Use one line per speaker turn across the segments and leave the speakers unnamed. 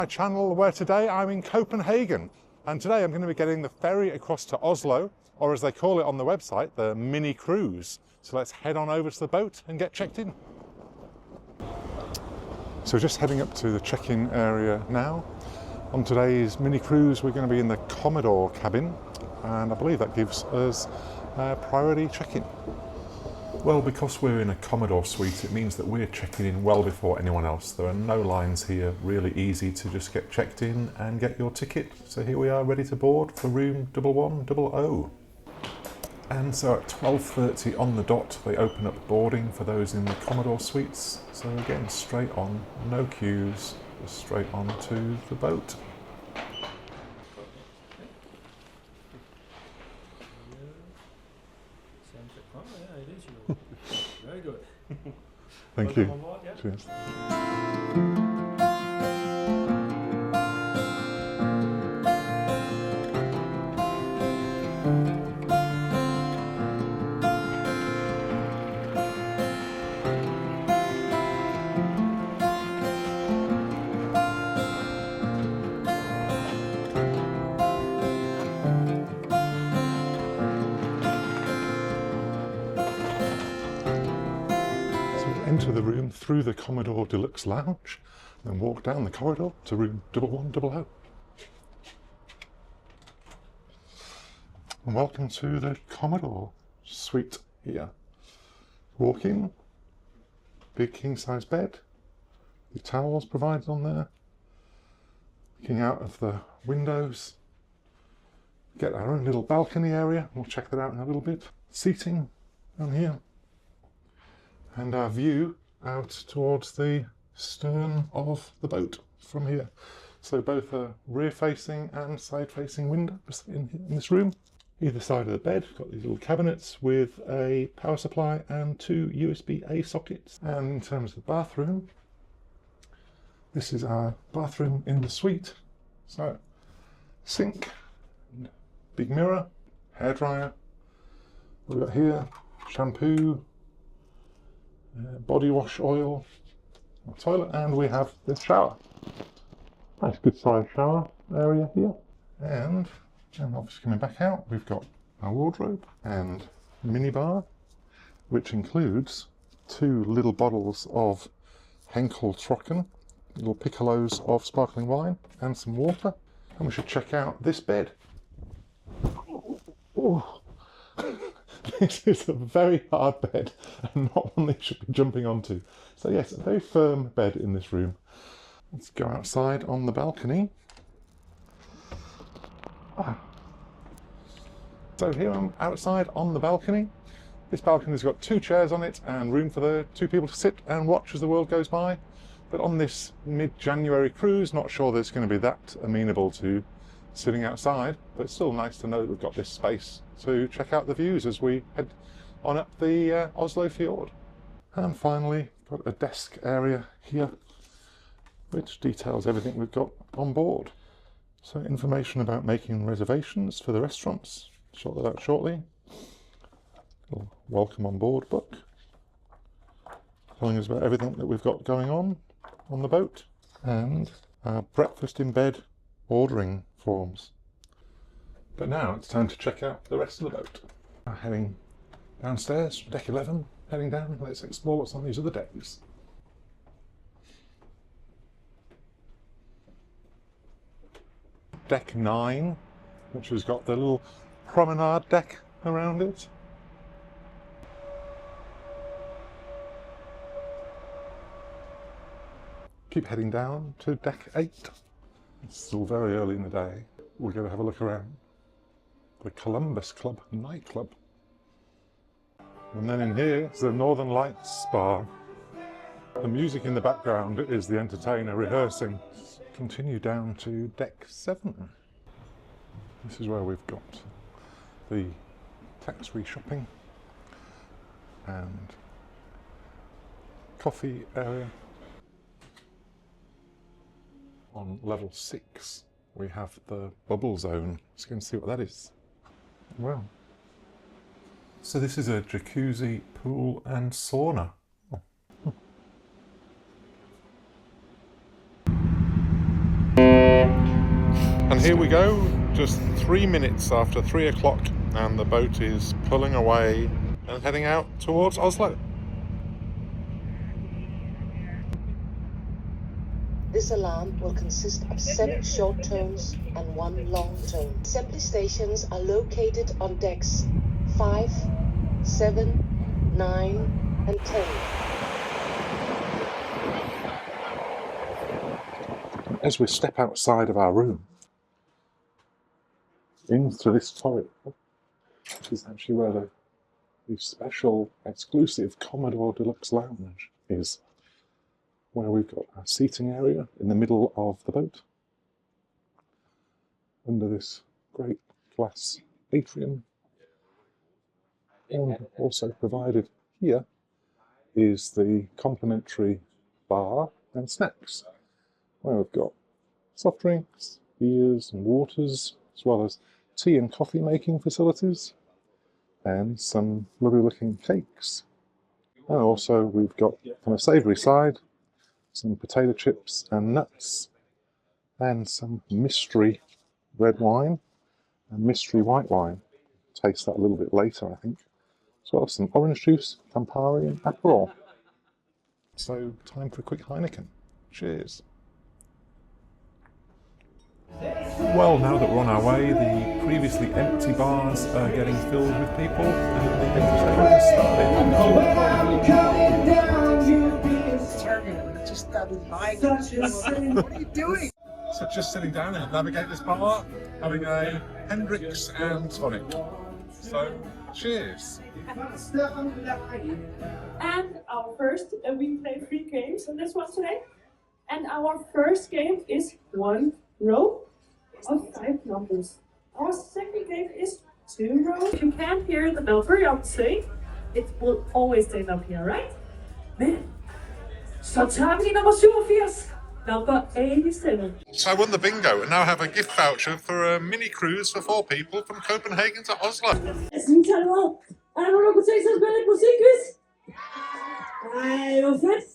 My channel where today I'm in Copenhagen, and today I'm going to be getting the ferry across to Oslo, or as they call it on the website, the mini cruise. So let's head on over to the boat and get checked in. So just heading up to the check-in area now. On today's mini cruise we're going to be in the Commodore cabin, and I believe that gives us priority check-in. Well, because we're in a Commodore suite, it means that we're checking in well before anyone else. There are no lines here, really easy to just get checked in and get your ticket. So here we are, ready to board for room 1100. And so at 12:30 on the dot, they open up boarding for those in the Commodore suites. So again, straight on, no queues, just straight on to the boat.
Very good.
Thank you.
Onboard, yeah?
Cheers. Enter the room through the Commodore Deluxe Lounge, then walk down the corridor to room 1100. And welcome to the Commodore suite here. Walk in, big king-size bed, the towels provided on there. Looking out of the windows, get our own little balcony area. We'll check that out in a little bit. Seating down here. And our view out towards the stern of the boat from here. So both a rear-facing and side-facing windows in this room. Either side of the bed, got these little cabinets with a power supply and 2 USB-A sockets. And in terms of the bathroom, this is our bathroom in the suite. So, sink, big mirror, hairdryer. We've got here shampoo, body wash oil, a toilet, and we have this shower. Nice good sized shower area here. And obviously coming back out, we've got our wardrobe and mini bar, which includes 2 little bottles of Henkel Trocken, little piccolos of sparkling wine, and some water. And we should check out this bed. Oh. This is a very hard bed and not one that you should be jumping onto. So yes, a very firm bed in this room. Let's go outside on the balcony. So here I'm outside on the balcony. This balcony's got 2 chairs on it and room for the 2 people to sit and watch as the world goes by. But on this mid-January cruise, not sure that it's going to be that amenable to sitting outside, but it's still nice to know that we've got this space to check out the views as we head on up the Oslo fjord. And finally, got a desk area here which details everything we've got on board. So information about making reservations for the restaurants, sort that out shortly. A welcome on board book telling us about everything that we've got going on the boat, and our breakfast in bed ordering forms. But now it's time to check out the rest of the boat. Heading downstairs, deck 11, heading down. Let's explore what's on these other decks. Deck 9, which has got the little promenade deck around it. Keep heading down to deck 8. It's still very early in the day. We're going to have a look around the Columbus Club nightclub. And then in here is the Northern Lights Spa. The music in the background is the entertainer rehearsing. Continue down to deck 7. This is where we've got the tax-free shopping and coffee area. On level 6 we have the bubble zone. Let's go and see what that is. Well, so this is a jacuzzi, pool and sauna. And here we go, just 3 minutes after 3 o'clock, and the boat is pulling away and heading out towards Oslo.
This alarm will consist of 7 short tones and 1 long tone. Assembly stations are located on decks 5, 7, 9, and 10.
As we step outside of our room, into this toilet, which is actually where the special, exclusive Commodore Deluxe Lounge is, where we've got our seating area in the middle of the boat, under this great glass atrium. And also provided here is the complimentary bar and snacks, where we've got soft drinks, beers and waters, as well as tea and coffee making facilities, and some lovely looking cakes. And also we've got, on a savoury side, some potato chips and nuts, and some mystery red wine and mystery white wine. Taste that a little bit later, I think. As well as some orange juice, Campari and Aperol. So, time for a quick Heineken. Cheers. Well, now that we're on our way, the previously empty bars are getting filled with people, and the entertainment has started.
Just started buying. What are you doing?
So just sitting down and navigate this bar, having a Hendrix and tonic. So, cheers.
And our first, we play 3 games on this one today. And our first game is 1 row of 5 numbers. Our second game is 2 rows. If you can't hear the bell very obviously, it will always stay up here, right? Men, så tager vi nummer 87, number 87.
So I won the bingo and now have a gift voucher for a mini cruise for 4 people from Copenhagen to Oslo.
Sådan tager det ud. Er der nogen, der kunne tænke sig at spille lidt musikquiz? Ej, hvor fedt.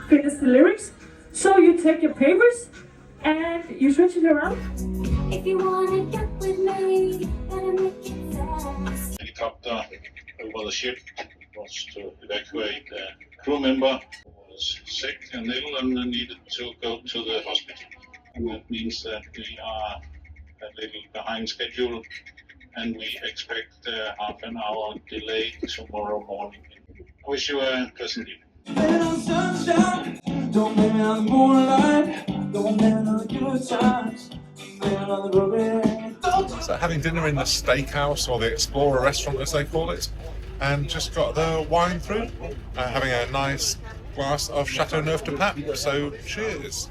Finish the lyrics. So you take your papers and you switch it around.
If you wanna get with me, better make it fast.
Helicopter over the ship was to evacuate a crew member who was sick and ill and needed to go to the hospital. And that means that we are a little behind schedule and we expect half an hour delay tomorrow morning. I wish you a pleasant evening.
Don't blame it on the moonlight, don't blame it on the good times, blame it on the broken.
So having dinner in the steakhouse, or the Explorer restaurant as they call it, and just got the wine through, having a nice glass of Chateau Neuf de Pape, so cheers.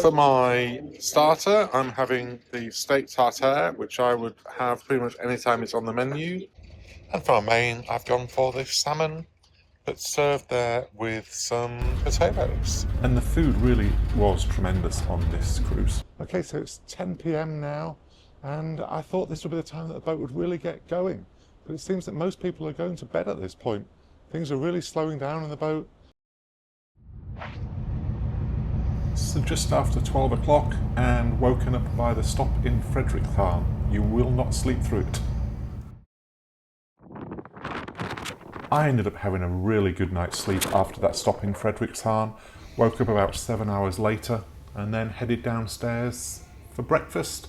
For my starter, I'm having the steak tartare, which I would have pretty much any time it's on the menu. And for my main, I've gone for the salmon, but served there with some potatoes. And the food really was tremendous on this cruise. Okay, so it's 10 p.m. now, and I thought this would be the time that the boat would really get going. But it seems that most people are going to bed at this point. Things are really slowing down in the boat. So just after 12 o'clock, and woken up by the stop in Frederikshavn. You will not sleep through it. I ended up having a really good night's sleep after that stop in Frederikshavn. Woke up about 7 hours later and then headed downstairs for breakfast,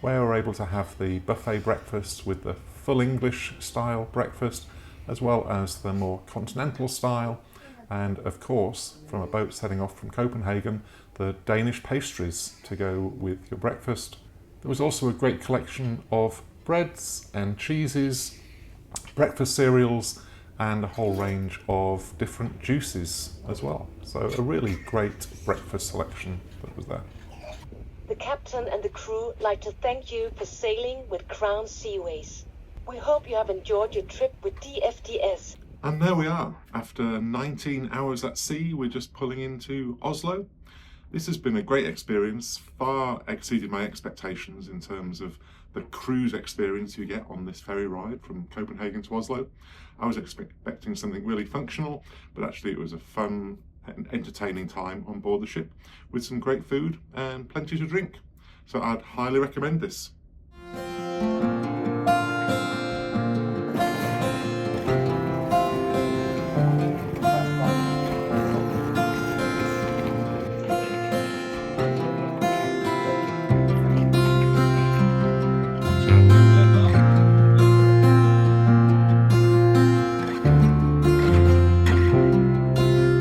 where we were able to have the buffet breakfast with the full English style breakfast, as well as the more continental style, and of course, from a boat setting off from Copenhagen, the Danish pastries to go with your breakfast. There was also a great collection of breads and cheeses, breakfast cereals, and a whole range of different juices as well. So a really great breakfast selection that was there.
The captain and the crew like to thank you for sailing with Crown Seaways. We hope you have enjoyed your trip with DFDS.
And there we are. After 19 hours at sea, we're just pulling into Oslo. This has been a great experience, far exceeded my expectations in terms of the cruise experience you get on this ferry ride from Copenhagen to Oslo. I was expecting something really functional, but actually it was a fun and entertaining time on board the ship with some great food and plenty to drink. So I'd highly recommend this.